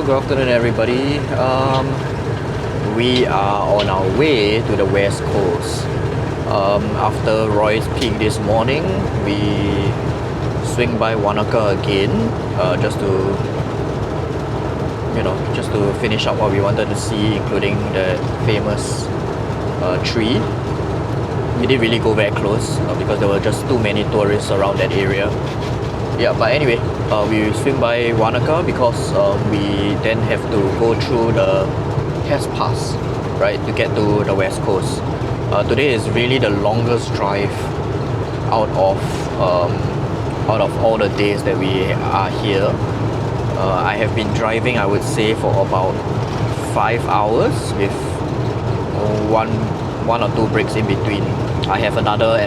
good afternoon everybody. We are on our way to the west coast. After Roy's Peak this morning, we swing by Wanaka again, just to finish up what we wanted to see, including the famous tree. We didn't really go very close because there were just too many tourists around that area. Yeah, but anyway, we swing by Wanaka because we then have to go through the Hess Pass, right, to get to the west coast. Today is really the longest drive out of all the days that we are here. I have been driving, I would say, for about 5 hours with one or two breaks in between. I have another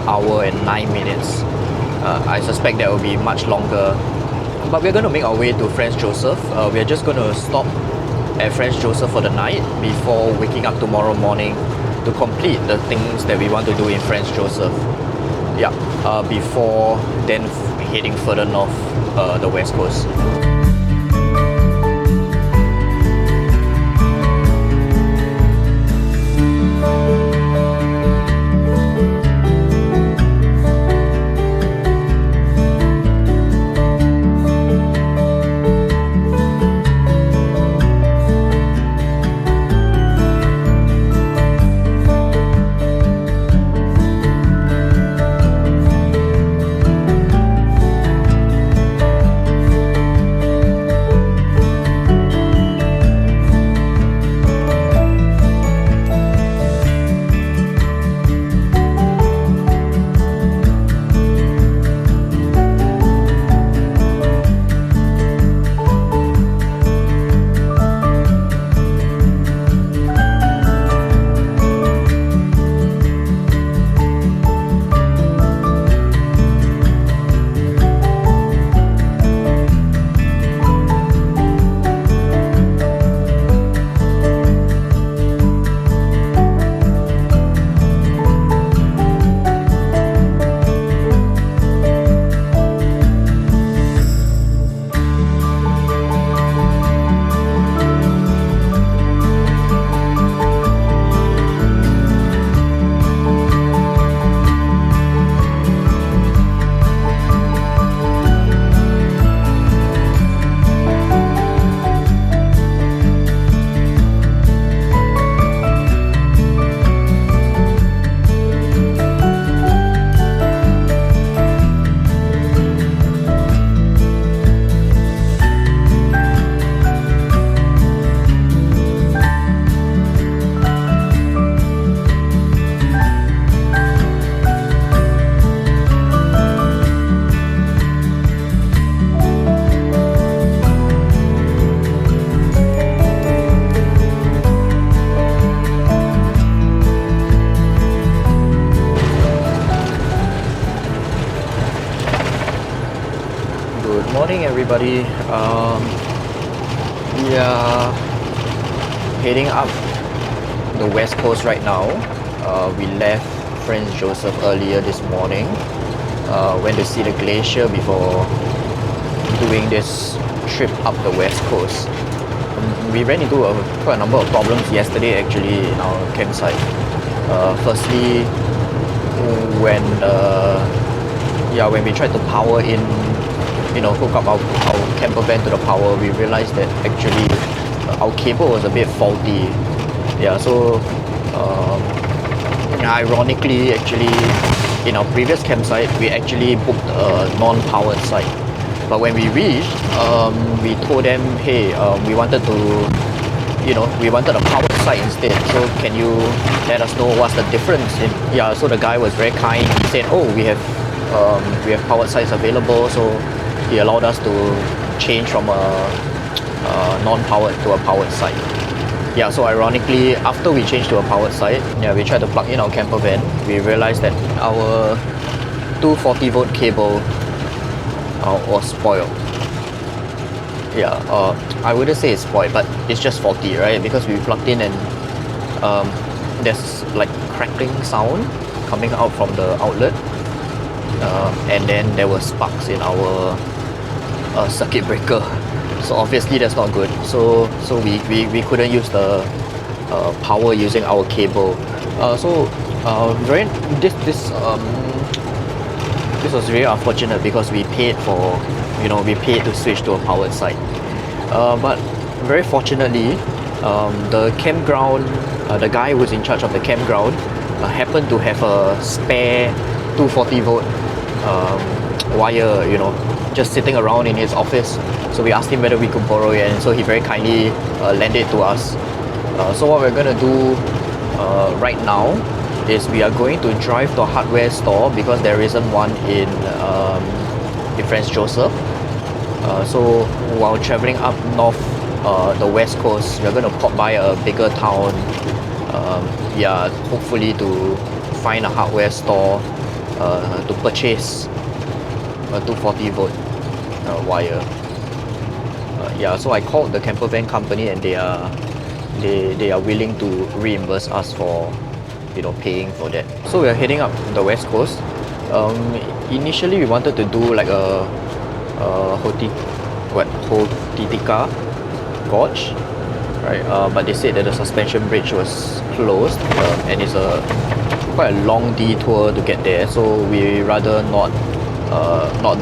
hour and 9 minutes. I suspect that will be much longer, but we're going to make our way to Franz Josef. We're just going to stop at Franz Josef for the night before waking up tomorrow morning to complete the things that we want to do in Franz Josef. Yeah, before then heading further north, the west coast. Morning everybody. We are heading up the west coast right now. We left Franz Josef earlier this morning. Went to see the glacier before doing this trip up the west coast. We ran into quite a number of problems yesterday actually in our campsite. Firstly, when we tried to power in, hook up our camper van to the power, we realized that actually our cable was a bit faulty. Yeah, so ironically, actually, in our previous campsite, we actually booked a non-powered site. But when we reached, we told them, hey, we wanted a powered site instead. So can you let us know what's the difference? So the guy was very kind. He said, oh, we have powered sites available. So he allowed us to change from a non-powered to a powered site. Yeah, so ironically, after we changed to a powered site, we tried to plug in our camper van. We realized that our 240 volt cable was spoiled. I wouldn't say it's spoiled, but it's just faulty, right? Because we plugged in and there's like crackling sound coming out from the outlet, and then there were sparks in our circuit breaker. So obviously that's not good. So we couldn't use the power using our cable. Very this was very unfortunate because we paid for, we paid to switch to a powered site. But very fortunately, the campground, the guy who was in charge of the campground happened to have a spare 240 volt wire, just sitting around in his office. So we asked him whether we could borrow it, and so he very kindly lent it to us. So what we're gonna do right now is we are going to drive to a hardware store because there isn't one in Franz, Josef. So while traveling up north, the west coast, we're going to pop by a bigger town, hopefully to find a hardware store to purchase a 240 volt wire. So I called the camper van company, and they are willing to reimburse us for paying for that. So we are heading up the west coast. Initially we wanted to do like a Hotitika Gorge, right? But they said that the suspension bridge was closed, and it's quite a long detour to get there. So we rather not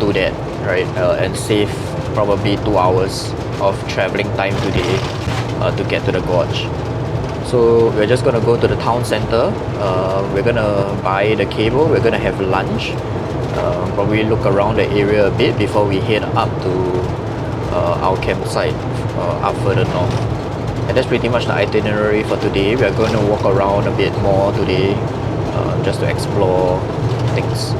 do that, right? And save probably 2 hours of traveling time today to get to the gorge. So we're just gonna go to the town center. We're gonna buy the cable. We're gonna have lunch. Probably look around the area a bit before we head up to our campsite up further north. And that's pretty much the itinerary for today. We are going to walk around a bit more today just to explore things.